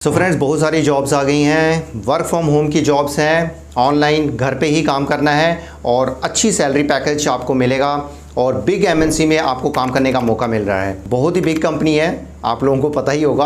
So friends, बहुत सारी jobs आ गई हैं। वर्क फ्रॉम होम की जॉब्स हैं, ऑनलाइन घर पे ही काम करना है और अच्छी सैलरी पैकेज आपको मिलेगा और बिग एमएनसी में आपको काम करने का मौका मिल रहा है। बहुत ही बिग कंपनी है, आप लोगों को पता ही होगा,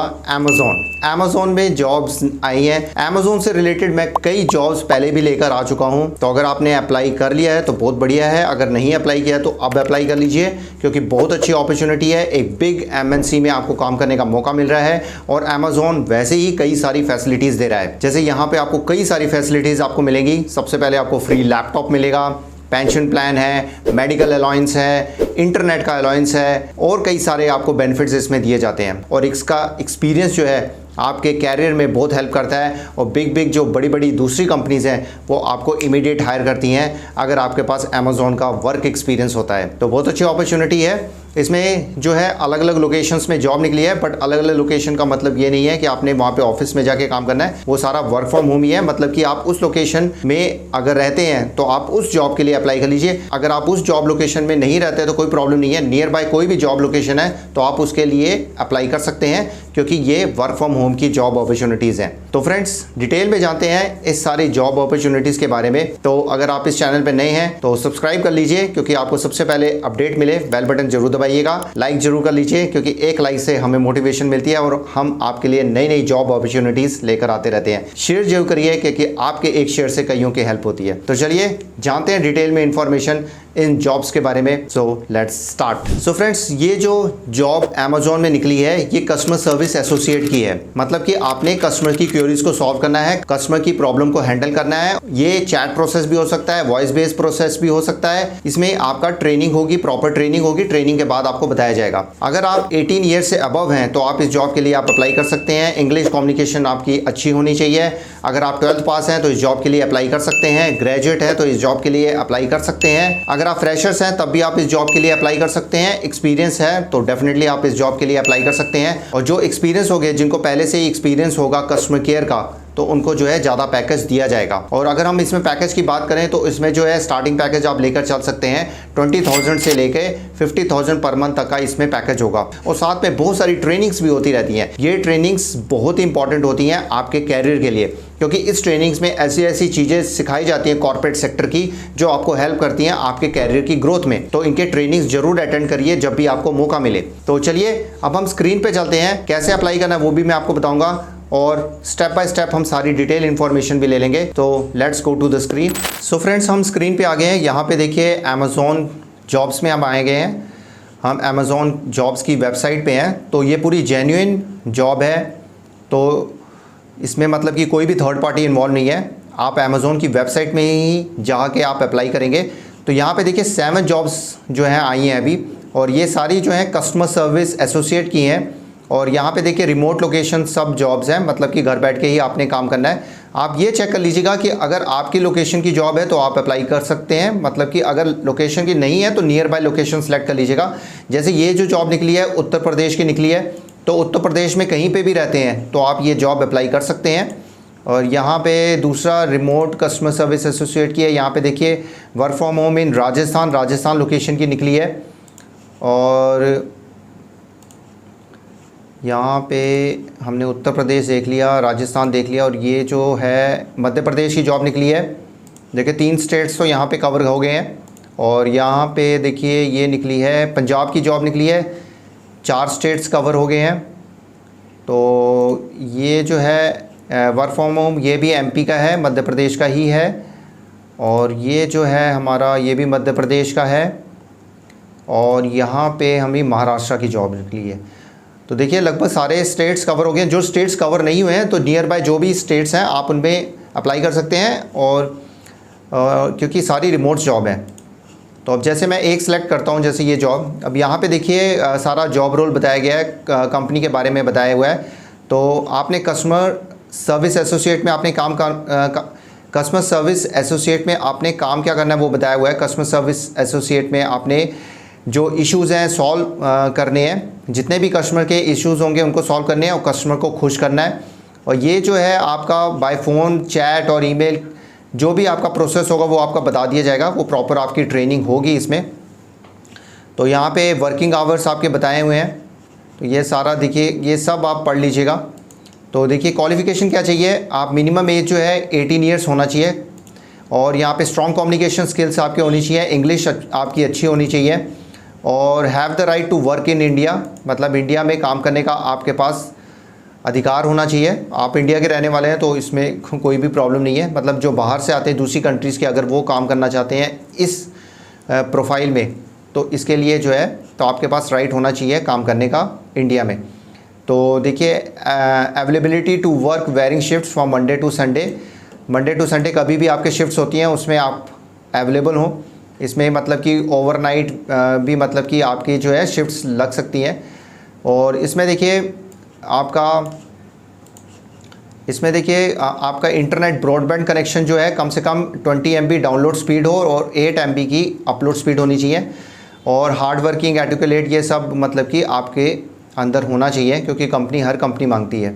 अमेज़ॉन में जॉब्स आई हैं। अमेज़ॉन से रिलेटेड मैं कई जॉब्स पहले भी लेकर आ चुका हूं, तो अगर आपने अप्लाई कर लिया है तो बहुत बढ़िया है। अगर नहीं अप्लाई किया है तो अब अप्लाई कर लीजिए, क्योंकि बहुत अच्छी अपॉर्चुनिटी है। एक बिग एमएनसी में आपको काम करने का मौका मिल रहा है और अमेज़ॉन वैसे ही कई सारी फैसिलिटीज़ दे रहा है। जैसे यहाँ पे आपको कई सारी फैसिलिटीज़ आपको मिलेंगी। सबसे पहले आपको फ्री लैपटॉप मिलेगा, पेंशन प्लान है, मेडिकल अलाउंस है, इंटरनेट का अलाउंस है और कई सारे आपको बेनिफिट्स इसमें दिए जाते हैं। और इसका एक्सपीरियंस जो है आपके कैरियर में बहुत हेल्प करता है और बिग जो बड़ी बड़ी दूसरी कंपनीज़ हैं वो आपको इमीडिएट हायर करती हैं अगर आपके पास अमेज़ॉन का वर्क एक्सपीरियंस होता है। तो बहुत अच्छी अपॉर्चुनिटी है। इसमें जो है अलग अलग लोकेशंस में जॉब निकली है, बट अलग अलग लोकेशन का मतलब ये नहीं है कि आपने वहाँ पे ऑफिस में जाके काम करना है। वो सारा वर्क फ्रॉम होम ही है, मतलब कि आप उस लोकेशन में अगर रहते हैं तो आप उस जॉब के लिए अप्लाई कर लीजिए। अगर आप उस जॉब लोकेशन में नहीं रहते तो कोई प्रॉब्लम नहीं है, नियर बाय कोई भी जॉब लोकेशन है तो आप उसके लिए अप्लाई कर सकते हैं, क्योंकि ये वर्क फ्रॉम होम की जॉब अपॉर्चुनिटीज़ हैं। तो फ्रेंड्स, डिटेल में जानते हैं इस सारी जॉब अपॉर्चुनिटीज़ के बारे में। तो अगर आप इस चैनल पे नए हैं तो सब्सक्राइब कर लीजिए, क्योंकि आपको सबसे पहले अपडेट मिले। बेल बटन जरूर दबाइएगा, लाइक जरूर कर लीजिए, क्योंकि एक लाइक से हमें मोटिवेशन मिलती है और हम आपके लिए नई नई जॉब अपॉर्चुनिटीज़ लेकर आते रहते हैं। शेयर जरूर करिए, क्योंकि आपके एक शेयर से कईयों की हेल्प होती है। तो चलिए जानते हैं डिटेल में इंफॉर्मेशन इन जॉब्स के बारे में। So let's start. So friends, ये जो जॉब अमेज़ॉन में निकली है ये कस्टमर सर्विस एसोसिएट की है। मतलब कि आपने कस्टमर की क्वेरीज को सॉल्व करना है, कस्टमर की प्रॉब्लम को हैंडल करना है। ये चैट प्रोसेस भी हो सकता है, वॉइस बेस्ड प्रोसेस भी हो सकता है। इसमें आपका ट्रेनिंग होगी, प्रॉपर ट्रेनिंग होगी। ट्रेनिंग के बाद आपको बताया जाएगा। अगर आप 18 ईयर से अबव हैं तो आप इस जॉब के लिए आप अप्लाई कर सकते हैं। इंग्लिश कम्युनिकेशन आपकी अच्छी होनी चाहिए। अगर आप 12th पास हैं तो इस जॉब के लिए अप्लाई कर सकते हैं। ग्रेजुएट है तो इस जॉब के लिए अप्लाई कर सकते हैं। अगर आप फ्रेशर्स हैं तब भी आप इस जॉब के लिए अप्लाई कर सकते हैं। एक्सपीरियंस है तो डेफिनेटली आप इस जॉब के लिए अप्लाई कर सकते हैं। और जो एक्सपीरियंस हो गए, जिनको पहले से ही एक्सपीरियंस होगा कस्टमर केयर का, तो उनको जो है ज़्यादा पैकेज दिया जाएगा। और अगर हम इसमें पैकेज की बात करें तो इसमें जो है स्टार्टिंग पैकेज आप लेकर चल सकते हैं 20,000 से लेके 50,000 पर मंथ तक का इसमें पैकेज होगा। और साथ में बहुत सारी ट्रेनिंग्स भी होती रहती हैं। ये ट्रेनिंग्स बहुत ही इंपॉर्टेंट होती हैं आपके कैरियर के लिए, क्योंकि इस ट्रेनिंग्स में ऐसी ऐसी चीज़ें सिखाई जाती हैं कॉर्पोरेट सेक्टर की जो आपको हेल्प करती हैं आपके कैरियर की ग्रोथ में। तो इनके ट्रेनिंग्स जरूर अटेंड करिए जब भी आपको मौका मिले। तो चलिए अब हम स्क्रीन पे चलते हैं, कैसे अप्लाई करना है वो भी मैं आपको बताऊंगा और स्टेप बाय स्टेप हम सारी डिटेल इन्फॉर्मेशन भी ले लेंगे। तो let's go to the screen. So friends, हम स्क्रीन पे आ गए हैं। यहाँ पे देखिए अमेज़ॉन जॉब्स में हम आए गए हैं। हम अमेज़ॉन जॉब्स की वेबसाइट पे हैं। तो ये पूरी जेन्युइन जॉब है, तो इसमें मतलब कि कोई भी थर्ड पार्टी इन्वॉल्व नहीं है। आप अमेज़ॉन की वेबसाइट में ही जाके आप अप्लाई करेंगे। तो यहाँ पे देखिए 7 जॉब्स जो हैं आई हैं अभी, और ये सारी जो हैं कस्टमर सर्विस एसोसिएट की हैं। और यहाँ पे देखिए रिमोट लोकेशन सब जॉब्स हैं, मतलब कि घर बैठ के ही आपने काम करना है। आप ये चेक कर लीजिएगा कि अगर आपकी लोकेशन की जॉब है तो आप अप्लाई कर सकते हैं, मतलब कि अगर लोकेशन की नहीं है तो नियर बाय लोकेशन सेलेक्ट कर लीजिएगा। जैसे ये जो जॉब निकली है उत्तर प्रदेश की निकली है, तो उत्तर प्रदेश में कहीं पे भी रहते हैं तो आप ये जॉब अप्लाई कर सकते हैं। और यहाँ पे दूसरा रिमोट कस्टमर सर्विस एसोसिएट की है। यहाँ पे देखिए work from home in Rajasthan location की निकली है। और यहाँ पे हमने उत्तर प्रदेश देख लिया, राजस्थान देख लिया, और ये जो है मध्य प्रदेश की जॉब निकली है। देखिए 3 स्टेट्स तो यहाँ पे कवर हो गए हैं। और यहाँ पे देखिए ये निकली है पंजाब की जॉब निकली है, 4 स्टेट्स कवर हो गए हैं। तो ये जो है वर्क फ्रॉम होम ये भी एमपी का है, मध्य प्रदेश का ही है। और ये जो है हमारा ये भी मध्य प्रदेश का है। और यहाँ पे हमें महाराष्ट्र की जॉब निकली है। तो देखिए लगभग सारे स्टेट्स कवर हो गए हैं। जो स्टेट्स कवर नहीं हुए हैं तो नियर बाय जो भी स्टेट्स हैं आप उनमें अप्लाई कर सकते हैं। और क्योंकि सारी रिमोट जॉब है, तो अब जैसे मैं एक सेलेक्ट करता हूं, जैसे ये जॉब, अब यहाँ पे देखिए सारा जॉब रोल बताया गया है, कंपनी के बारे में बताया हुआ है। तो आपने कस्टमर सर्विस एसोसिएट में आपने कस्टमर सर्विस एसोसिएट में आपने काम क्या करना है वो बताया हुआ है। कस्टमर सर्विस एसोसिएट में आपने जो इश्यूज़ हैं सॉल्व करने हैं, जितने भी कस्टमर के इश्यूज़ होंगे उनको सॉल्व करने हैं और कस्टमर को खुश करना है। और ये जो है आपका बाय फ़ोन, चैट और ईमेल जो भी आपका प्रोसेस होगा वो आपका बता दिया जाएगा। वो प्रॉपर आपकी ट्रेनिंग होगी इसमें। तो यहाँ पे वर्किंग आवर्स आपके बताए हुए हैं। तो ये सारा देखिए, ये सब आप पढ़ लीजिएगा। तो देखिए क्वालिफ़िकेशन क्या चाहिए, आप मिनिमम एज जो है 18 ईयर्स होना चाहिए और यहाँ पे स्ट्रॉन्ग कम्युनिकेशन स्किल्स आपके होनी चाहिए, इंग्लिश आपकी अच्छी होनी चाहिए और have the right to work in India, मतलब इंडिया में काम करने का आपके पास अधिकार होना चाहिए। आप इंडिया के रहने वाले हैं तो इसमें कोई भी प्रॉब्लम नहीं है, मतलब जो बाहर से आते हैं दूसरी कंट्रीज़ के, अगर वो काम करना चाहते हैं इस प्रोफाइल में तो इसके लिए जो है तो आपके पास राइट होना चाहिए काम करने का इंडिया में। तो देखिए availability to work varying shifts from Monday to Sunday कभी भी आपके शिफ्ट्स होती हैं उसमें आप अवेलेबल हो। इसमें मतलब कि ओवरनाइट भी मतलब कि आपकी जो है शिफ्ट्स लग सकती हैं। और इसमें देखिए आपका इंटरनेट ब्रॉडबैंड कनेक्शन जो है कम से कम 20 MB डाउनलोड स्पीड हो और 8 MB की अपलोड स्पीड होनी चाहिए और हार्ड वर्किंग एटिकुलेट ये सब मतलब कि आपके अंदर होना चाहिए क्योंकि हर कंपनी मांगती है।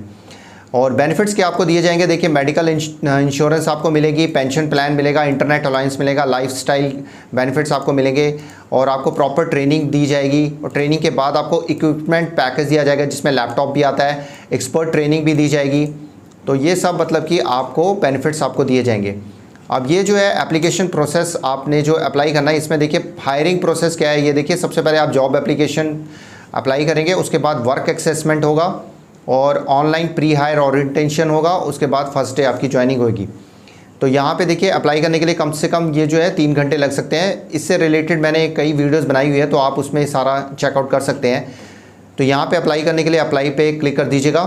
और बेनिफिट्स क्या आपको दिए जाएंगे, देखिए मेडिकल इंश्योरेंस आपको मिलेगी, पेंशन प्लान मिलेगा, इंटरनेट अलाउंस मिलेगा, लाइफस्टाइल बेनिफिट्स आपको मिलेंगे और आपको प्रॉपर ट्रेनिंग दी जाएगी और ट्रेनिंग के बाद आपको इक्विपमेंट पैकेज दिया जाएगा जिसमें लैपटॉप भी आता है, एक्सपर्ट ट्रेनिंग भी दी जाएगी। तो ये सब मतलब कि आपको बेनिफिट्स आपको दिए जाएंगे। अब ये जो है एप्लीकेशन प्रोसेस आपने जो अप्लाई करना है, इसमें देखिए हायरिंग प्रोसेस क्या है। ये देखिए सबसे पहले आप जॉब एप्लीकेशन अप्लाई करेंगे, उसके बाद वर्क असेसमेंट होगा और ऑनलाइन प्री हायर ओरिएंटेशन होगा, उसके बाद फर्स्ट डे आपकी ज्वाइनिंग होगी। तो यहाँ पे देखिए अप्लाई करने के लिए कम से कम ये जो है 3 घंटे लग सकते हैं। इससे रिलेटेड मैंने कई वीडियोस बनाई हुई है तो आप उसमें सारा चेकआउट कर सकते हैं। तो यहाँ पे अप्लाई करने के लिए अप्लाई पे क्लिक कर दीजिएगा।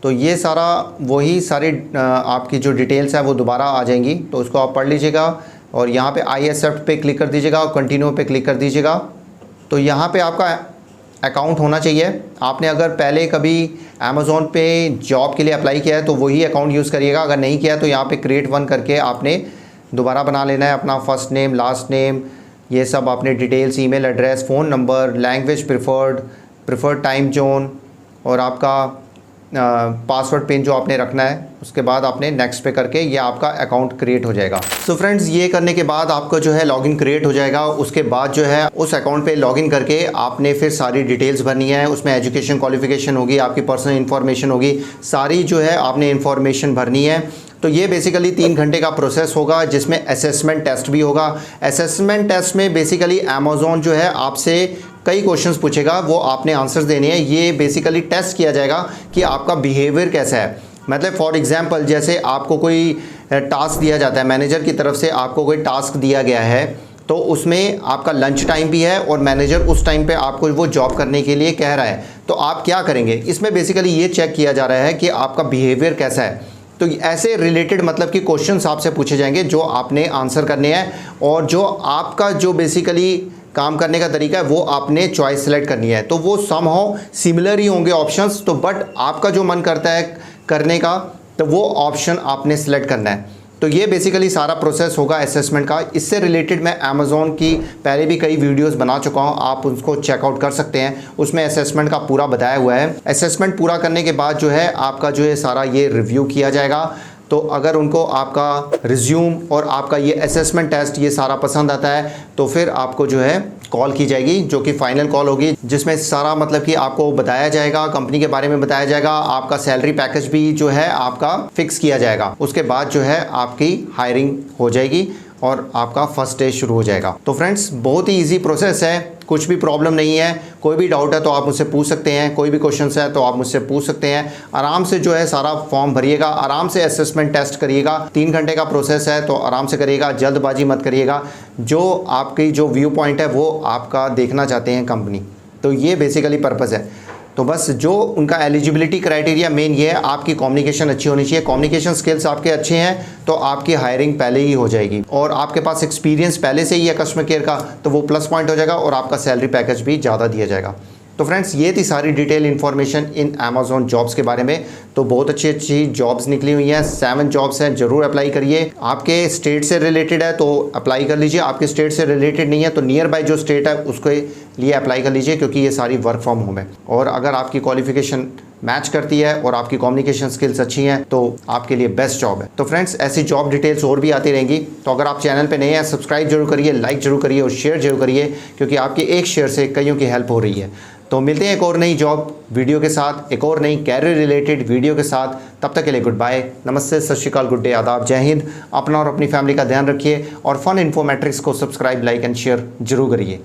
तो ये सारी आपकी जो डिटेल्स है वो दोबारा आ जाएंगी, तो उसको आप पढ़ लीजिएगा और यहाँ पे आई एक्सेप्ट पे क्लिक कर दीजिएगा और कंटिन्यू पे क्लिक कर दीजिएगा। तो यहाँ पे आपका अकाउंट होना चाहिए। आपने अगर पहले कभी अमेज़ॉन पे जॉब के लिए अप्लाई किया है तो वही अकाउंट यूज़ करिएगा, अगर नहीं किया तो यहाँ पे क्रिएट वन करके आपने दोबारा बना लेना है। अपना फर्स्ट नेम, लास्ट नेम, ये सब आपने details, email address, phone number, language preferred time zone और आपका पासवर्ड पिन जो आपने रखना है। उसके बाद आपने नेक्स्ट पे करके ये आपका अकाउंट क्रिएट हो जाएगा। सो फ्रेंड्स, ये करने के बाद आपका जो है लॉगिन क्रिएट हो जाएगा। उसके बाद जो है उस अकाउंट पे लॉगिन करके आपने फिर सारी डिटेल्स भरनी है। उसमें एजुकेशन क्वालिफिकेशन होगी, आपकी पर्सनल इन्फॉर्मेशन होगी, सारी जो है आपने इन्फॉर्मेशन भरनी है। तो ये बेसिकली 3 घंटे का प्रोसेस होगा जिसमें असेसमेंट टेस्ट भी होगा। असेसमेंट टेस्ट में बेसिकली अमेज़ॉन जो है आपसे कई क्वेश्चंस पूछेगा, वो आपने आंसर्स देने हैं। ये बेसिकली टेस्ट किया जाएगा कि आपका बिहेवियर कैसा है। मतलब फॉर एग्जांपल जैसे आपको कोई टास्क दिया जाता है, मैनेजर की तरफ से आपको कोई टास्क दिया गया है तो उसमें आपका लंच टाइम भी है और मैनेजर उस टाइम पे आपको वो जॉब करने के लिए कह रहा है, तो आप क्या करेंगे। इसमें बेसिकली ये चेक किया जा रहा है कि आपका बिहेवियर कैसा है। तो ऐसे रिलेटेड मतलब कि क्वेश्चंस आपसे पूछे जाएंगे जो आपने आंसर करने हैं और जो आपका जो बेसिकली काम करने का तरीका है वो आपने चॉइस सेलेक्ट करनी है। तो वो समहाउ सिमिलर ही होंगे ऑप्शंस, तो बट आपका जो मन करता है करने का तो वो ऑप्शन आपने सेलेक्ट करना है। तो ये बेसिकली सारा प्रोसेस होगा असेसमेंट का। इससे रिलेटेड मैं अमेज़ॉन की पहले भी कई वीडियोस बना चुका हूँ, आप उसको चेकआउट कर सकते हैं। उसमें असेसमेंट का पूरा बताया हुआ है। असेसमेंट पूरा करने के बाद जो है आपका जो है सारा ये रिव्यू किया जाएगा। तो अगर उनको आपका रिज्यूम और आपका ये असेसमेंट टेस्ट ये सारा पसंद आता है तो फिर आपको जो है कॉल की जाएगी, जो कि फाइनल कॉल होगी, जिसमें सारा मतलब कि आपको बताया जाएगा, कंपनी के बारे में बताया जाएगा, आपका सैलरी पैकेज भी जो है आपका फिक्स किया जाएगा। उसके बाद जो है आपकी हायरिंग हो जाएगी और आपका फर्स्ट डे शुरू हो जाएगा। तो फ्रेंड्स, बहुत ही ईजी प्रोसेस है, कुछ भी प्रॉब्लम नहीं है। कोई भी डाउट है तो आप मुझसे पूछ सकते हैं, कोई भी क्वेश्चन है तो आप मुझसे पूछ सकते हैं। आराम से जो है सारा फॉर्म भरिएगा, आराम से असेसमेंट टेस्ट करिएगा। 3 घंटे का प्रोसेस है तो आराम से करिएगा, जल्दबाजी मत करिएगा। जो आपकी जो व्यू पॉइंट है वो आपका देखना चाहते हैं कंपनी, तो ये बेसिकली पर्पज़ है। तो बस जो उनका एलिजिबिलिटी क्राइटेरिया मेन ये है, आपकी कम्युनिकेशन अच्छी होनी चाहिए। कम्युनिकेशन स्किल्स आपके अच्छे हैं तो आपकी हायरिंग पहले ही हो जाएगी और आपके पापास एक्सपीरियंस पहले से ही है कस्टमर केयर का, तो वो प्लस पॉइंट हो जाएगा और आपका सैलरी पैकेज भी ज़्यादा दिया जाएगा। तो फ्रेंड्स, ये थी सारी detail information in Amazon jobs के बारे में। तो बहुत अच्छी अच्छी जॉब्स निकली हुई हैं, 7 जॉब्स हैं, ज़रूर अप्लाई करिए। आपके स्टेट से रिलेटेड है तो अप्लाई कर लीजिए, आपके स्टेट से रिलेटेड नहीं है तो नियर बाय जो स्टेट है उसके लिए अप्लाई कर लीजिए, क्योंकि ये सारी वर्क फ्रॉम होम है। और अगर आपकी क्वालिफिकेशन मैच करती है और आपकी कम्युनिकेशन स्किल्स अच्छी हैं तो आपके लिए बेस्ट जॉब है। तो फ्रेंड्स, ऐसी जॉब डिटेल्स और भी आती रहेंगी। तो अगर आप चैनल पे नए हैं, सब्सक्राइब जरूर करिए, लाइक जरूर करिए और शेयर जरूर करिए, क्योंकि आपके एक शेयर से कईयों की हेल्प हो रही है। तो मिलते हैं एक और नई जॉब वीडियो के साथ, एक और नई कैरियर रिलेटेड वीडियो के साथ। तब तक के लिए गुड बाय, नमस्ते, सत श्री अकाल, गुड डे, आदाब, जय हिंद। अपना और अपनी फैमिली का ध्यान रखिए और फन इन्फो मैट्रिक्स को सब्सक्राइब, लाइक एंड शेयर जरूर करिए।